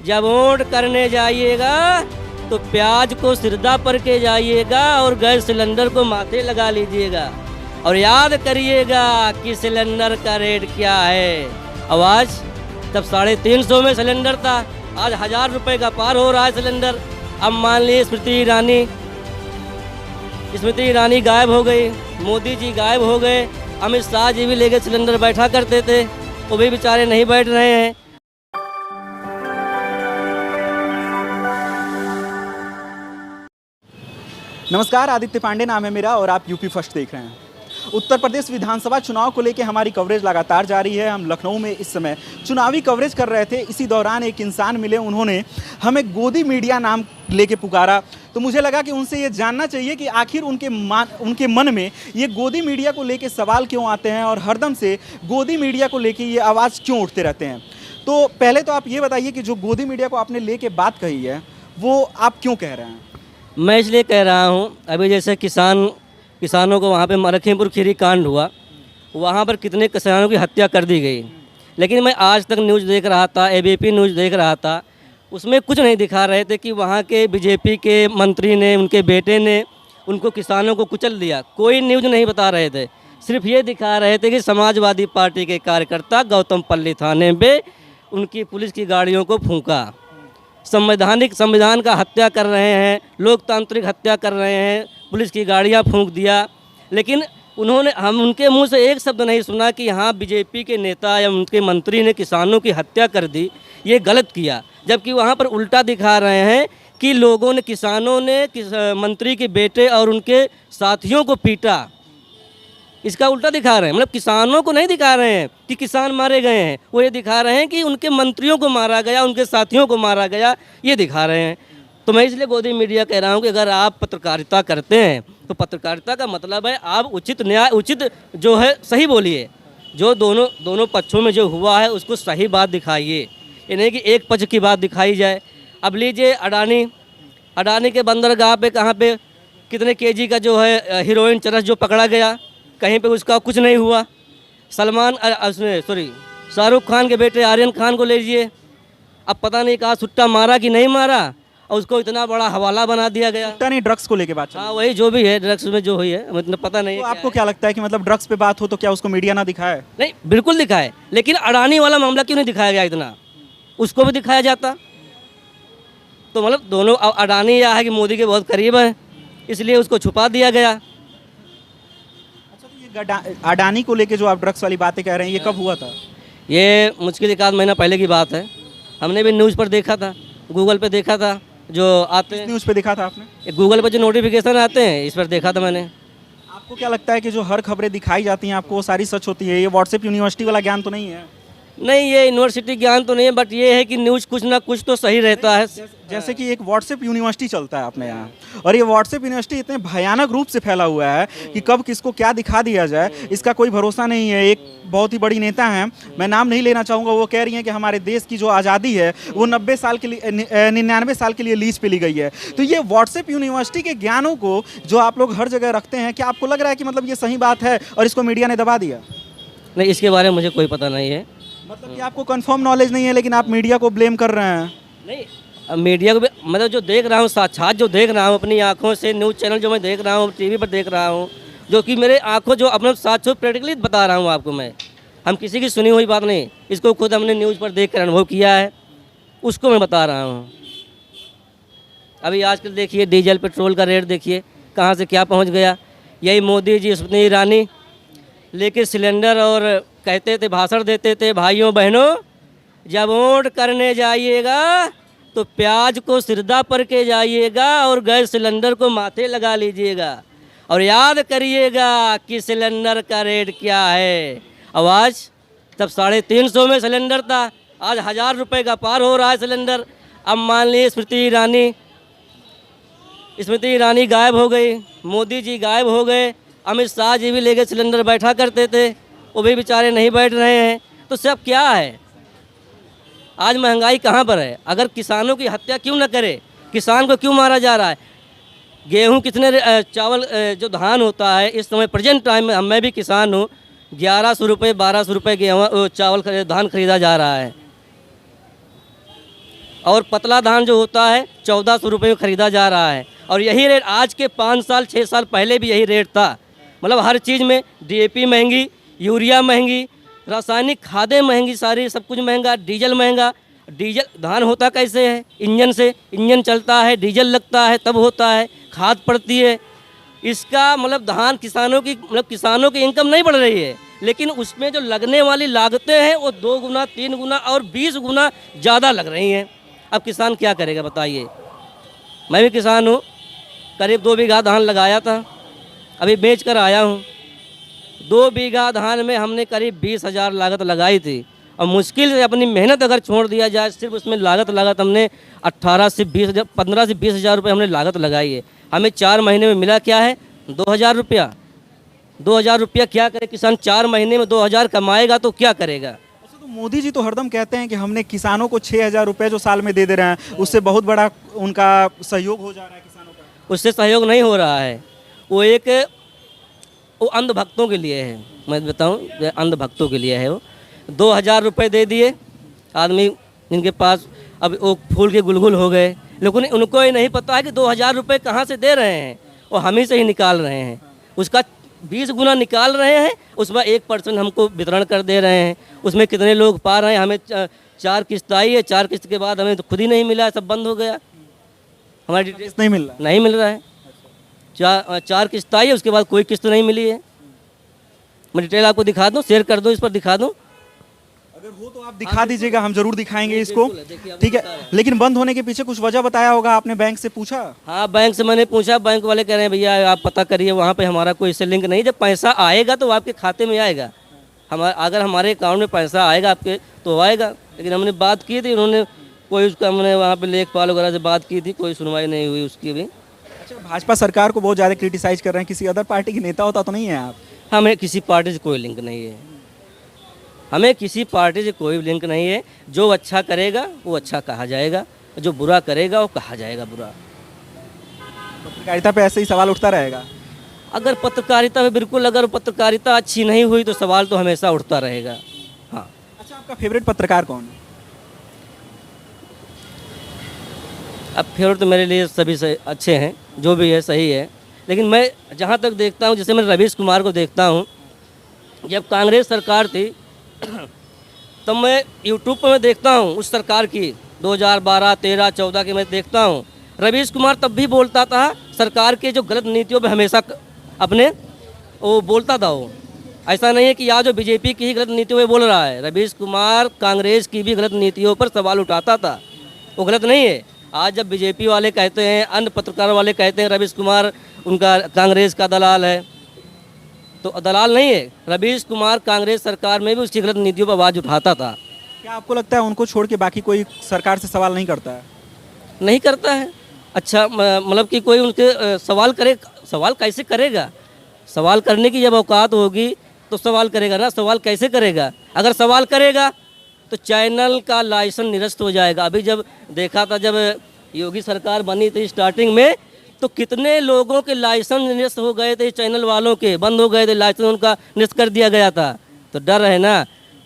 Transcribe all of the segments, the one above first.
जब वोट करने जाइएगा तो प्याज को सिरदा पर के जाइएगा और गैस सिलेंडर को माथे लगा लीजिएगा और याद करिएगा कि सिलेंडर का रेट क्या है। आवाज़ तब 350 में सिलेंडर था, आज 1000 रुपये का पार हो रहा है सिलेंडर। अब मान लीजिए स्मृति ईरानी गायब हो गई, मोदी जी गायब हो गए, अमित शाह जी भी लेके सिलेंडर बैठा करते थे, वो भी बेचारे नहीं बैठ रहे हैं। नमस्कार, आदित्य पांडे नाम है मेरा और आप यूपी फर्स्ट देख रहे हैं। उत्तर प्रदेश विधानसभा चुनाव को लेकर हमारी कवरेज लगातार जारी है। हम लखनऊ में इस समय चुनावी कवरेज कर रहे थे। इसी दौरान एक इंसान मिले, उन्होंने हमें गोदी मीडिया नाम लेके पुकारा। तो मुझे लगा कि उनसे ये जानना चाहिए कि आखिर उनके मन में ये गोदी मीडिया को लेके सवाल क्यों आते हैं और हरदम से गोदी मीडिया को लेके ये आवाज़ क्यों उठते रहते हैं। तो पहले तो आप ये बताइए कि जो गोदी मीडिया को आपने लेके बात कही है वो आप क्यों कह रहे हैं? मैं इसलिए कह रहा हूँ, अभी जैसे किसानों को वहाँ पे लखीमपुर खीरी कांड हुआ, वहाँ पर कितने किसानों की हत्या कर दी गई। लेकिन मैं आज तक न्यूज़ देख रहा था, एबीपी न्यूज़ देख रहा था, उसमें कुछ नहीं दिखा रहे थे कि वहाँ के बीजेपी के मंत्री ने, उनके बेटे ने उनको किसानों को कुचल दिया। कोई न्यूज़ नहीं बता रहे थे, सिर्फ ये दिखा रहे थे कि समाजवादी पार्टी के कार्यकर्ता गौतमपल्ली थाने में उनकी पुलिस की गाड़ियों को फूंका, संविधान का हत्या कर रहे हैं, लोकतांत्रिक हत्या कर रहे हैं, पुलिस की गाड़ियां फूंक दिया। लेकिन हम उनके मुंह से एक शब्द नहीं सुना कि यहाँ बीजेपी के नेता या उनके मंत्री ने किसानों की हत्या कर दी, ये गलत किया। जबकि वहाँ पर उल्टा दिखा रहे हैं कि किसानों ने मंत्री के बेटे और उनके साथियों को पीटा। इसका उल्टा दिखा रहे हैं, मतलब किसानों को नहीं दिखा रहे हैं कि किसान मारे गए हैं, वो ये दिखा रहे हैं कि उनके मंत्रियों को मारा गया, उनके साथियों को मारा गया, ये दिखा रहे हैं। तो मैं इसलिए गोदी मीडिया कह रहा हूँ कि अगर आप पत्रकारिता करते हैं तो पत्रकारिता का मतलब है आप उचित जो है सही बोलिए, जो दोनों पक्षों में जो हुआ है उसको सही बात दिखाइए, ये नहीं कि एक पक्ष की बात दिखाई जाए। अब लीजिए अडानी के बंदरगाह पे कहाँ पे कितने केजी का जो है हीरोइन चरस जो पकड़ा गया, कहीं पे उसका कुछ नहीं हुआ। शाहरुख खान के बेटे आर्यन खान को ले लीजिए, अब पता नहीं कहा सुट्टा मारा कि नहीं मारा और उसको इतना बड़ा हवाला बना दिया गया। सुट्टा नहीं, ड्रग्स को लेके बात। हाँ, वही जो भी है, ड्रग्स में जो हुई है, मतलब पता नहीं। तो आपको क्या लगता है कि मतलब ड्रग्स पे बात हो तो क्या उसको मीडिया ना दिखाए? नहीं, बिल्कुल दिखाए, लेकिन अडानी वाला मामला क्यों नहीं दिखाया गया इतना? उसको भी दिखाया जाता। तो मतलब दोनों, अडानी यह है कि मोदी के बहुत करीब है, इसलिए उसको छुपा दिया गया। अडानी को लेके जो आप ड्रग्स वाली बातें कह रहे हैं, ये कब हुआ था? ये मुश्किल 1 आध महीना पहले की बात है। हमने भी न्यूज़ पर देखा था, गूगल पे देखा था, जो आते हैं। न्यूज़ पे देखा था आपने? गूगल पर जो नोटिफिकेशन आते हैं, इस पर देखा था मैंने। आपको क्या लगता है कि जो हर खबरें दिखाई जाती हैं आपको वो सारी सच होती है? ये व्हाट्सएप यूनिवर्सिटी वाला ज्ञान तो नहीं है? नहीं, ये यूनिवर्सिटी ज्ञान तो नहीं है, बट ये है कि न्यूज़ कुछ ना कुछ तो सही रहता है। जैसे कि एक व्हाट्सएप यूनिवर्सिटी चलता है अपने यहाँ, और ये व्हाट्सएप यूनिवर्सिटी इतने भयानक रूप से फैला हुआ है कि कब किसको क्या दिखा दिया जाए इसका कोई भरोसा नहीं है। एक बहुत ही बड़ी नेता हैं, मैं नाम नहीं लेना चाहूँगा, वो कह रही हैं कि हमारे देश की जो आज़ादी है वो 99 साल के लिए लीज पे ली गई है। तो ये व्हाट्सएप यूनिवर्सिटी के ज्ञानों को जो आप लोग हर जगह रखते हैं, क्या आपको लग रहा है कि मतलब ये सही बात है और इसको मीडिया ने दबा दिया? नहीं, इसके बारे में मुझे कोई पता नहीं है। मतलब कि आपको कंफर्म नॉलेज नहीं है, लेकिन आप मीडिया को ब्लेम कर रहे हैं? नहीं, मीडिया को भी, मतलब जो देख रहा हूँ, साक्षात जो देख रहा हूँ अपनी आंखों से, न्यूज़ चैनल जो मैं देख रहा हूँ, टीवी पर देख रहा हूँ, जो कि मेरे आंखों जो अपने साक्षात प्रैक्टिकली बता रहा हूँ आपको मैं। हम किसी की सुनी हुई बात नहीं, इसको खुद हमने न्यूज़ पर देख कर अनुभव किया है, उसको मैं बता रहा हूँ। अभी आजकल देखिए डीजल पेट्रोल का रेट देखिए कहाँ से क्या पहुँच गया। यही मोदी जी, स्मृति ईरानी लेके सिलेंडर और कहते थे, भाषण देते थे, भाइयों बहनों जब वोट करने जाइएगा तो प्याज को सिरदा पर के जाइएगा और गैस सिलेंडर को माथे लगा लीजिएगा और याद करिएगा कि सिलेंडर का रेट क्या है। आवाज़ तब 350 में सिलेंडर था, आज 1000 रुपये का पार हो रहा है सिलेंडर। अब मान लीजिए स्मृति ईरानी गायब हो गई, मोदी जी गायब हो गए, अमित शाह जी भी लेके सिलेंडर बैठा करते थे, वो भी बेचारे नहीं बैठ रहे हैं। तो सब क्या है? आज महंगाई कहाँ पर है? अगर किसानों की हत्या क्यों न करे, किसान को क्यों मारा जा रहा है? गेहूं कितने, चावल जो धान होता है इस समय प्रेजेंट टाइम में, मैं भी किसान हूँ, 1100 रुपये 1200 रुपये गेहूँ चावल धान खरीदा जा रहा है। और पतला धान जो होता है 1400 रुपये में ख़रीदा जा रहा है। और यही रेट आज के 5 साल 6 साल पहले भी यही रेट था। मतलब हर चीज़ में DAP महंगी, यूरिया महंगी, रासायनिक खादें महंगी, सारी सब कुछ महंगा, डीजल महंगा। डीजल धान होता कैसे है? इंजन से, इंजन चलता है, डीजल लगता है तब होता है, खाद पड़ती है। इसका मतलब धान किसानों की इनकम नहीं बढ़ रही है, लेकिन उसमें जो लगने वाली लागतें हैं वो 2 गुना 3 गुना और 20 गुना ज़्यादा लग रही हैं। अब किसान क्या करेगा बताइए? मैं भी किसान हूँ, करीब 2 बीघा धान लगाया था, अभी बेच कर आया हूँ। 2 बीघा धान में हमने करीब 20,000 लागत लगाई थी, और मुश्किल से अपनी मेहनत अगर छोड़ दिया जाए, सिर्फ उसमें लागत हमने 15 से 20 हज़ार रुपये हमने लागत लगाई है। हमें 4 महीने में मिला क्या है? 2,000 रुपया। 2,000 रुपया क्या करे किसान? 4 महीने में 2,000 कमाएगा तो क्या करेगा? अच्छा, तो मोदी जी तो हरदम कहते हैं कि हमने किसानों को 6,000 रुपये जो साल में दे रहे हैं, उससे बहुत बड़ा उनका सहयोग हो जा रहा है किसानों का। उससे सहयोग नहीं हो रहा है। वो अंधभक्तों के लिए है, मैं बताऊं, अंधभक्तों के लिए है। वो 2,000 रुपये दे दिए आदमी जिनके पास अब वो फूल के गुलगुल हो गए, लेकिन उनको ये नहीं पता है कि 2,000 रुपये कहाँ से दे रहे हैं, और हम ही से ही निकाल रहे हैं। उसका 20 गुना निकाल रहे हैं, उसमें 1% हमको वितरण कर दे रहे हैं। उसमें कितने लोग पा रहे हैं? हमें 4 किस्त आई है, 4 किस्त के बाद हमें तो खुद ही नहीं मिला, सब बंद हो गया। हमारी किस्त नहीं मिल रहा? नहीं मिल रहा है। 4 किस्त आई है, उसके बाद कोई किस्त नहीं मिली है। मैं डिटेल आपको दिखा दूँ, शेयर कर दूँ, इस पर दिखा दूँ। अगर हो तो आप दिखा दीजिएगा, हम जरूर दिखाएंगे इसको। ठीक है, लेकिन बंद होने के पीछे कुछ वजह बताया होगा आपने? बैंक से पूछा? हाँ, बैंक से मैंने पूछा। बैंक वाले कह रहे हैं भैया आप पता करिए, वहाँ पे हमारा कोई इससे लिंक नहीं। जब पैसा आएगा तो आपके खाते में आएगा। अगर हमारे अकाउंट में पैसा आएगा आपके तो आएगा। लेकिन हमने बात की थी, उन्होंने कोई उसका, हमने वहाँ पे लेखपाल वगैरह से बात की थी, कोई सुनवाई नहीं हुई उसकी भी। अच्छा, भाजपा सरकार को बहुत ज़्यादा क्रिटिसाइज कर रहे हैं, किसी अदर पार्टी के नेता होता तो नहीं है आप? हमें किसी पार्टी से कोई लिंक नहीं है, हमें किसी पार्टी से कोई लिंक नहीं है। जो अच्छा करेगा वो अच्छा कहा जाएगा, जो बुरा करेगा वो कहा जाएगा बुरा। पत्रकारिता पे ऐसे ही सवाल उठता रहेगा? अगर पत्रकारिता में बिल्कुल, अगर पत्रकारिता अच्छी नहीं हुई तो सवाल तो हमेशा उठता रहेगा। हाँ। अच्छा, आपका फेवरेट पत्रकार कौन है? अब फेवरेट तो मेरे लिए सभी से अच्छे हैं, जो भी है सही है। लेकिन मैं जहाँ तक देखता हूँ, जैसे मैं रवीश कुमार को देखता हूँ, जब कांग्रेस सरकार थी तब मैं यूट्यूब पर मैं देखता हूँ उस सरकार की 2012, 13, 14 की मैं देखता हूँ। रवीश कुमार तब भी बोलता था सरकार के जो गलत नीतियों पे, हमेशा अपने वो बोलता था। वो ऐसा नहीं है कि यहाँ जो बीजेपी की ही गलत नीतियों पे बोल रहा है, रवीश कुमार कांग्रेस की भी गलत नीतियों पर सवाल उठाता था। वो गलत नहीं है। आज जब बीजेपी वाले कहते हैं, अन्य पत्रकार वाले कहते हैं रवीश कुमार उनका कांग्रेस का दलाल है, तो दलाल नहीं है। रवीश कुमार कांग्रेस सरकार में भी उसकी गलत नीतियों पर आवाज़ उठाता था। क्या आपको लगता है उनको छोड़ के बाकी कोई सरकार से सवाल नहीं करता है? नहीं करता है। अच्छा, मतलब कि कोई उनके सवाल करे, सवाल कैसे करेगा? सवाल करने की जब औकात होगी तो सवाल करेगा ना। सवाल कैसे करेगा? अगर सवाल करेगा तो चैनल का लाइसेंस निरस्त हो जाएगा। अभी जब देखा था, जब योगी सरकार बनी थी स्टार्टिंग में, तो कितने लोगों के लाइसेंस निरस्त हो गए थे, चैनल वालों के बंद हो गए थे, लाइसेंस उनका निरस्त कर दिया गया था। तो डर है ना।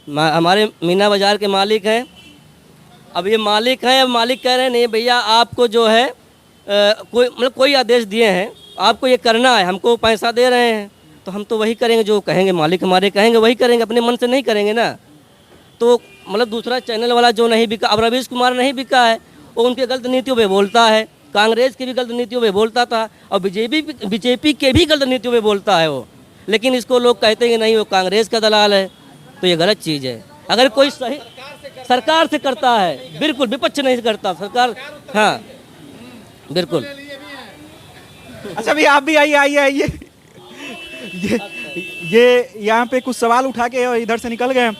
हमारे मीना बाज़ार के मालिक हैं, अब ये मालिक हैं, अब मालिक कह रहे हैं नहीं भैया आपको जो है कोई आदेश दिए हैं, आपको ये करना है, हमको पैसा दे रहे हैं तो हम तो वही करेंगे, जो कहेंगे मालिक हमारे कहेंगे वही करेंगे, अपने मन से नहीं करेंगे ना। तो मतलब दूसरा चैनल वाला जो नहीं बिका, अब रवीश कुमार नहीं बिका है, वो उनके गलत नीतियों पे बोलता है, कांग्रेस की भी गलत नीतियों पे बोलता था, और बीजेपी के भी गलत नीतियों पे बोलता है वो। लेकिन इसको लोग कहते हैं कि नहीं वो कांग्रेस का दलाल है, तो ये गलत चीज़ है। अगर कोई सही सरकार से करता है, बिल्कुल विपक्ष नहीं करता, सरकार। हाँ बिल्कुल। अच्छा भैया, आप भी आइए आइए आइए। ये यहाँ पे कुछ सवाल उठा के और इधर से निकल गए।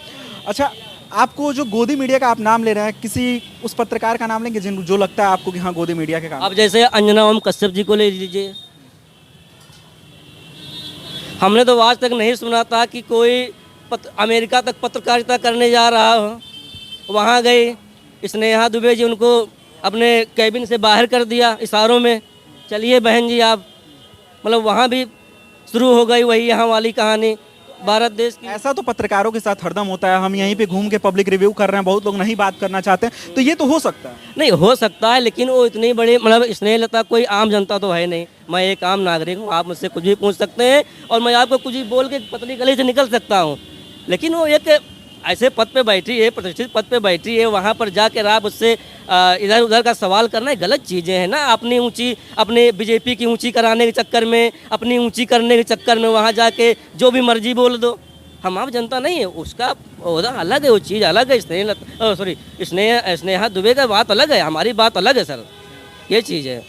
अच्छा, आपको जो गोदी मीडिया का आप नाम ले रहे हैं, किसी उस पत्रकार का नाम लेंगे जो लगता है आपको कि हाँ गोदी मीडिया के काम? अब जैसे अंजना ओम कश्यप जी को ले लीजिए। हमने तो आज तक नहीं सुना था कि कोई अमेरिका तक पत्रकारिता करने जा रहा हो। वहाँ गई स्नेहा दुबे जी, उनको अपने कैबिन से बाहर कर दिया इशारों में, चलिए बहन जी आप। मतलब वहाँ भी शुरू हो गई वही यहाँ वाली कहानी। भारत देश की। ऐसा तो पत्रकारों के साथ हरदम होता है, हम यहीं पे घूम के पब्लिक रिव्यू कर रहे हैं, बहुत लोग नहीं बात करना चाहते हैं, तो ये तो हो सकता है। नहीं हो सकता है, लेकिन वो इतनी बड़ी मतलब स्नेहलता कोई आम जनता तो है नहीं। मैं एक आम नागरिक हूँ, आप मुझसे कुछ भी पूछ सकते हैं और मैं आपको कुछ भी बोल के पतली गली से निकल सकता हूँ। लेकिन वो एक ऐसे पद पे बैठी है, प्रतिष्ठित पद पे बैठी है, वहाँ पर जाकर आप उससे इधर उधर का सवाल करना गलत चीज़ें हैं ना। अपनी ऊंची, अपने बीजेपी की ऊंची कराने के चक्कर में, अपनी ऊंची करने के चक्कर में वहाँ जाके जो भी मर्जी बोल दो। हम आम जनता नहीं है, उसका ओहदा अलग है, वो चीज़ अलग है। स्नेहा दुबे का बात अलग है, हमारी बात अलग है सर, ये चीज़ है।